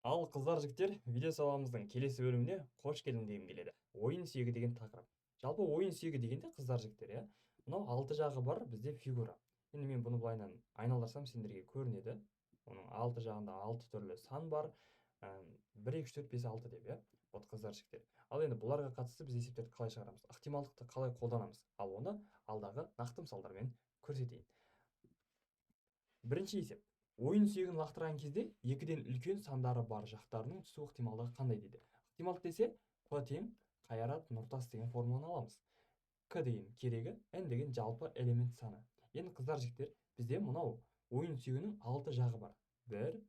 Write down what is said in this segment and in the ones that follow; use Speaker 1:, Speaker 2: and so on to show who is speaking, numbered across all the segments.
Speaker 1: Ал қыздар жігіттер, видео сабағымыздың келесі бөліміне қош келдің дегім келеді. Ойын сүйегі деген тақырып. Жалпы ойын сүйегі дегенде қыздар жігіттер, иә. Мынау алты жағы бар бізде фигура. Енді мен бұны былайынан айналдырсам сендерге көрінеді. Оның алты жағында алты түрлі сан бар. 1, 2, 3, 4, 5, 6 деп, иә. Вот қыздар жігіттер. Ал енді бұларға қатысты біз есептерді қалай шығарамыз? Ықтималдықты қалай қолданамыз? Ал оны алдағы нақты мысалдармен көрсетейін. Бірінші есеп. Ойын сүйегін лақтырған кезде екіден үлкен сандары бар жақтарының түсу ықтималдығы қандай дейді. Ықтималдық десе, П тең қайрат нұртас деген формуланы аламыз. К деген керегі, N деген жалпы элемент саны. Енді қыздар жігіттер, бізде мынау ойын сүйегінің 6 жағы бар. 1,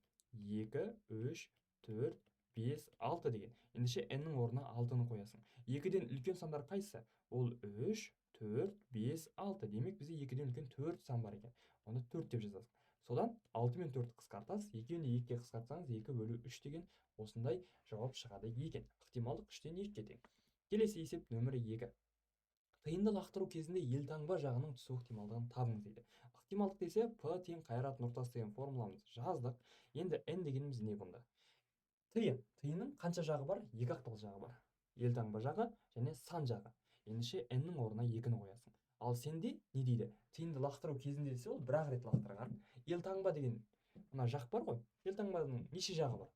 Speaker 1: 2, 3, 4, 5, 6 деген. Ендеше N-нің орнына 6-ны қоясың. Екіден үлкен сандар қайсы? Ол 3, 4, 5, 6. Демек бізде екіден үлкен 4 сан бар екен. Оны 4 деп жазасың. Содан 6 мен 4 қысқартасыз, 2-ні 2-ге қысқартсаңыз 2/3 деген осындай жауап шығады екен. Ықтималдық 3-тен 2-ге тең. Келесі есеп нөмірі 2. Тиынды лақтыру кезінде елтаңба жағының түсу ықтималдығын табыңыз дейді. Ықтималдық десе, П тең қайрат нұртас деген формуламыз жаздық. Енді N дегеніміз не бұнда? Тиынның қанша жағы бар? Екі ақтал жағы бар. Елтаңба жағы және сан жағы. Ендеше N-нің орнына 2-ні қоясың. Ал сенде не дейді? Тиынды лақтыру кезінде десе, ол бір-ақ рет лақтырған. Елтаңба деген мына жақ бар ғой. Елтаңбаның неше жағы бар?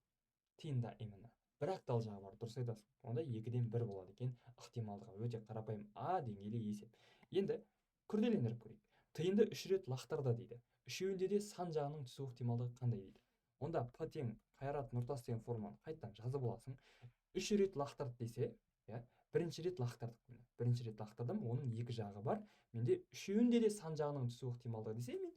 Speaker 1: Тиында именно бір ақтал жағы бар, дұрыс айтасың. Онда 2-ден 1 болады екен. Ықтималдығы өте қарапайым А деңгейлі есеп. Енді күрделендіріп көрейік. Тиынды 3 рет лақтырды дейді. Үшеуінде де сан жағының түсу ықтималдығы қандай дейді. Онда П тең қайрат нұртас деген формуланы қайттан жазып аласың. 3 рет лақтырды десе, иә, бірінші рет лақтырдық. Бірінші рет лақтырдым, оның 2 жағы бар. Менде үшеуінде де сан жағының түсу ықтималдығы десе, мен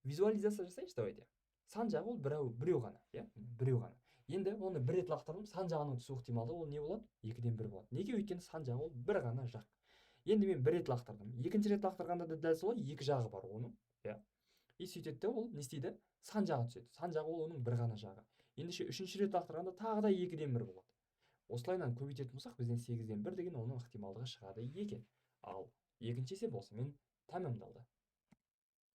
Speaker 1: визуализация жасайыншы, давайте. Сан жағы ол біреу ғана, иә, біреу ғана. Енді оны бір рет лақтырдым, сан жағының түсу ықтималдығы ол не болады? 2-ден 1 болады. Неге? Өйткені сан жағы ол бір ғана жақ. Енді мен бір рет лақтырдым. Екінші рет лақтырғанда да дәл солай 2 жағы бар оның, иә. И сөйтеді де ол не істейді? Сан жағы түседі. Сан жағы ол оның бір ғана жағы. Ендеше үшінші рет лақтырғанда тағы да 2-ден 1 болады. Осылайынан көбейтетін болсақ, бізден 8-ден 1 деген оның ықтималдығы шығады екен. Ал екінші есеп осымен тәмамдалды.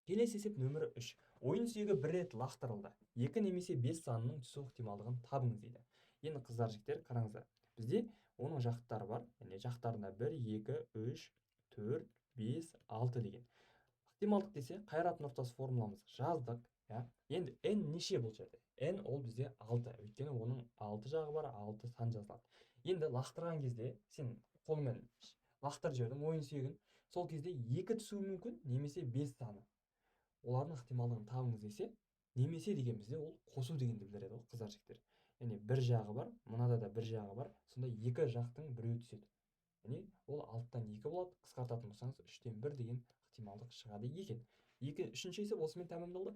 Speaker 1: Келесі есеп нөмірі 3. Ойын сүйегі бір рет лақтырылды. 2 немесе 5 санының түсу ықтималдығын табыңыз дейді. Енді қыздар жігіттер, қараңыздар. Бізде оның жақтары бар. Яғни жақтарына 1, 2, 3, 4, 5, 6 деген. Ықтималдық десе, қайрат нұртас формуламыз жаздық. Енді N неше бұл жерде? N ол бізде 6. Өйткені оның 6 жағы бар, 6 сан жазылады. Енді лақтырған кезде сен қолмен лақтырып жібердің ойын сүйегін. Сол кезде 2 түсуі мүмкін, немесе 5 саны. Олардың ықтималдығын табыңыз десе, немесе дегенімізде ол қосу дегенді білдіреді ғой, қыздар жігіттер. Яғни бір жағы бар, мынада да бір жағы бар, сонда екі жақтың біреуі түседі. Яғни ол 6-тан 2 болады, қысқартатын болсаңыз 3-тен 1 деген ықтималдық шығады екен. Үшінші есеп осымен тәмамдалды.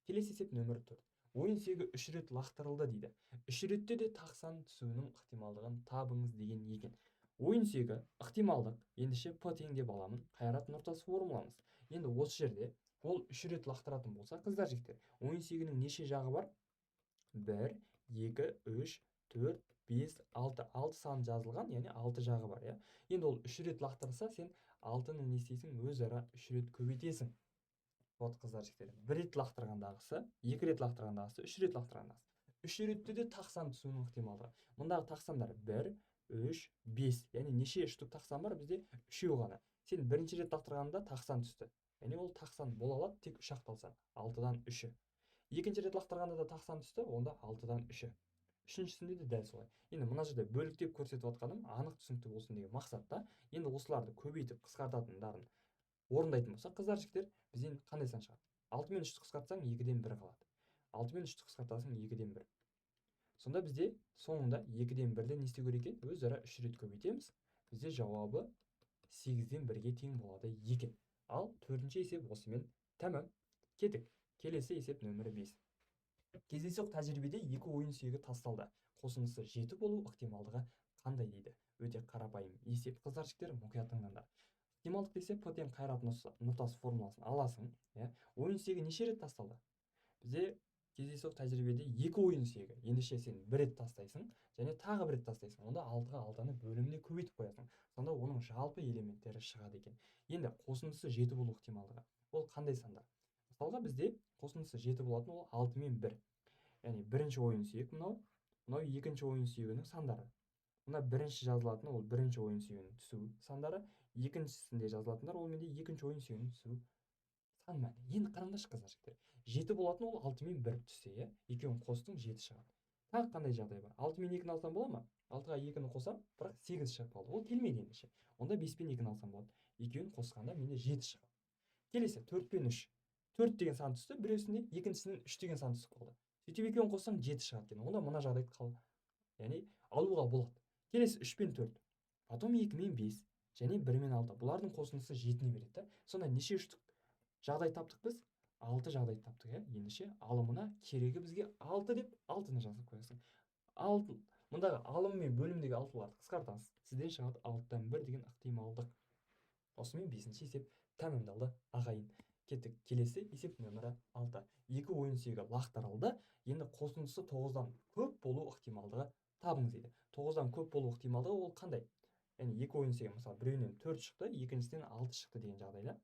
Speaker 1: Келесі есеп нөмір 4. Ойын сүйегі 3 рет лақтырылды дейді. 3 ретте де тақ сан түсуінің ықтималдығын табыңыз деген екен. Ойын сүйегі ықтималдық, ендеше П тең деп аламын, қайрат нұртас формуламыз. Енді осы жерде ол 3 рет лақтыратын болса, қыздар жігіттер, ойын сүйегінің неше жағы бар? 1, 2, 3, 4, 5, 6. 6 сан жазылған, яғни 6 жағы бар, иә. Енді ол 3 рет лақтырса, сен 6-ны не істейсің? Өзара 3 рет көбейтесің. Вот, қыздар жігіттер, 1 рет лақтырғандағысы, 2 рет лақтырғандағысы, 3 рет лақтырғандағысы. 3 ретте де тақ сан түсуінің ықтималдығы. Мұндағы тақ сандар 1, 3, 5. Яғни неше штук тақ сан бар? Бізде 3 ғана. Сен бірінші рет лақтырғанда тақ сан түсті. Яғни ол тақ сан бола алады, тек 3 ақталса, 6-дан 3-і. Екінші рет лақтырғанда да тақ сан түсті, онда 6-дан 3-і. Үшіншісінде де дәл солай. Енді мына жерде бөліктеп көрсетіп отқаным анық түсінікті болсын деген мақсатта. Енді осыларды көбейтіп қысқартатындарын орындайтын болсақ, қыздар жігіттер, бізден қандай сан шығады? 6 мен 3-ті қысқартсаң 2-ден 1 қалады. 6 мен 3-ті қысқартасың 2-ден 1. Сонда бізде соңында 2-ден 1-ді не істеу керек екен? Өзара 3 рет көбейтеміз. Бізде жауабы 8-ден 1-ге тең болады екен. Ал төртінші есеп осымен тәмам. Кеттік. Келесі есеп нөмірі 5. Кездейсоқ тәжірибеде 2 ойын сүйегі тасталды. Қосындысы 7 болу ықтималдығы қандай дейді? Өте қарапайым есеп, қыздар жігіттер, мұқият тыңдаңдар. Ықтималдық десе, П тең қайрат нұртас формуласын аласың, иә. Ойын сүйегі неше рет тасталды? Бізде кездейсоқ тәжірибеде 2 ойын сүйегі. Ендеше сен 1 рет тастайсың, және тағы 1 рет тастайсың. Онда 6-ға 6-ны бөліміне көбейтіп қоясың. Сонда оның жалпы элементтері шығады екен. Енді қосындысы 7 болу ықтималдығы. Ол қандай сандар? Мысалға бізде қосындысы 7 болатын, ол 6 мен 1. Яғни бірінші ойын сүйек мынау, мынау екінші ойын сүйегінің сандары. Мына бірінші жазылатын ол бірінші ойын сүйегінің түсу сандары, екіншісінде жазылатындар ол менде екінші ойын сүйегінің түсу сан мәні. Енді қараңдаршы қыздар жігіттер, 7 болатын ол 6 мен 1 түссе, иә, екеуін қостың 7 шығады. Тағы қандай жағдай бар? 6 мен 2-ні алсам бола ма? 6-ға 2-ні қосам, бірақ 8 шығып қалды. Ол келмейді ендеше. Онда 5 пен 2-ні алсам болады. Екеуін қосқанда менде 7 шығады. Келесі 4 пен 3. 4 деген сан түсті, біреусінде екіншісінен 3 деген сан түсіп қалды. Сөйтіп екеуін қоссаң 7 шығады екен. Онда мына жағдайды яғни алуға болады. Келесі 3 пен 4. Потом 2 мен 5 және 1 мен 6. Бұлардың қосындысы 7-ні береді. Сонда неше үштік жағдай таптық біз? 6 жағдай таптық, иә. Ендеше алымына керегі бізге 6 деп 6-ны жазып қоясың. 6 мұндағы алым мен бөлімдегі 6-ларды қысқартасыз. Сізден шығады 6-тан 1 деген ықтималдық. Осымен 5-ші есеп тәмамдалды ағайын. Кеттік келесі есеп нөмірі 6. Екі ойын сүйегі лақтырылды. Енді қосындысы 9-дан көп болу ықтималдығы табыңыз дейді. 9-дан көп болу ықтималдығы ол қандай? Яғни екі ойын сүйегі, мысалы, біреуінен 4 шықты, екіншісінен 6 шықты деген жағдайда.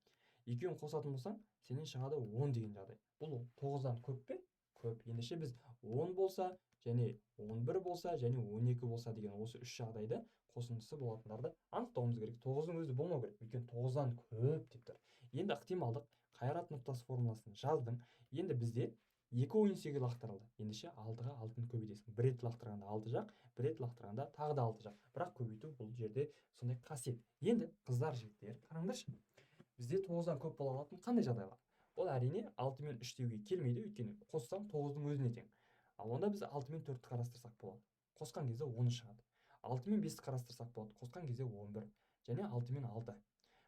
Speaker 1: Екеуін қосатын болсаң, сенен шығады 10 деген жағдай. Бұл 9-дан көп пе? Көп. Ендеше біз 10 болса, және 11 болса, және 12 болса деген осы үш жағдайды қосындысы болатындарды анықтауымыз керек. 9-ның өзі болмау керек. Өйткені 9-дан көп деп тұр. Енді ықтималдық қайрат нұқтасы формуласын жаздым. Енді бізде екі ойын сүйегі лақтырылды. Ендеше 6-ға 6-ны көбейтесің. Бір рет лақтырғанда 6 жақ, бір рет лақтырғанда тағы да 6 жақ. Бірақ көбейту бұл жерде сондай қасиет. Енді қыздар, жігіттер, қараңдаршы. Бізде 9-дан көп бола алатын қандай жағдайлар? Бұл әрине 6 мен 3 деуге келмейді, өйткені қоссаң 9-ның өзіне тең. Ал онда біз 6 мен 4-ті қарастырсақ болады. Қосқан кезде 10 шығады. 6 мен 5-ті қарастырсақ болады. Қосқан кезде 11. Және 6 мен 6.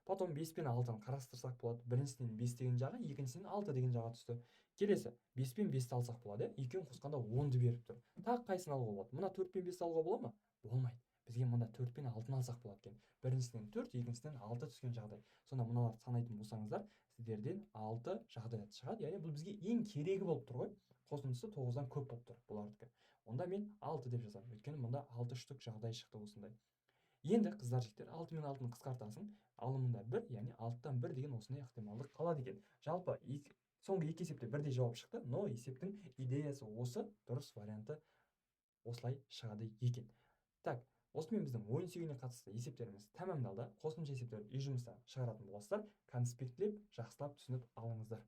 Speaker 1: Потом 5 пен 6-ны қарастырсақ болады. Біріншісінен 5 деген жағы, екіншісінен 6 деген жағы түсті. Келесі 5 пен 5-ті алсақ болады. Екеуін қосқанда 10-ды беріп тұр. Тағы қайсыны алуға болады? Мына 4 пен 5-ті алуға бола ма? Болмайды. Бізге мында 4 пен 6-ны алсақ болады екен. Біріншісінен 4, екіншісінен 6 түскен жағдай. Сонда мыналарды санайтын болсаңыздар, сіздерден 6 жағдайы шығады. Яғни бұл бізге ең керегі болып тұр ғой. Қосындысы 9-дан көп болып тұр бұлардікі. Онда мен 6 деп жазамын. Өйткені мұнда 6 штук жағдай шықты осындай. Енді қыздар, жігіттер, 6 мен 6-ны қысқартасың. Алымында 1, яғни 6-тан 1 деген осындай ықтималдық қалады екен. Жалпы соңғы екі есепте бірдей жауап шықты, но есептің идеясы осы, дұрыс варианты осылай шығады екен. Так, осымен біздің ойын сүйегіне қатысты есептеріміз тәмамдалды. Қосымша есептерді үй жұмыста шығаратын боласыздар. Конспектлеп, жақсылап түсініп алыңыздар.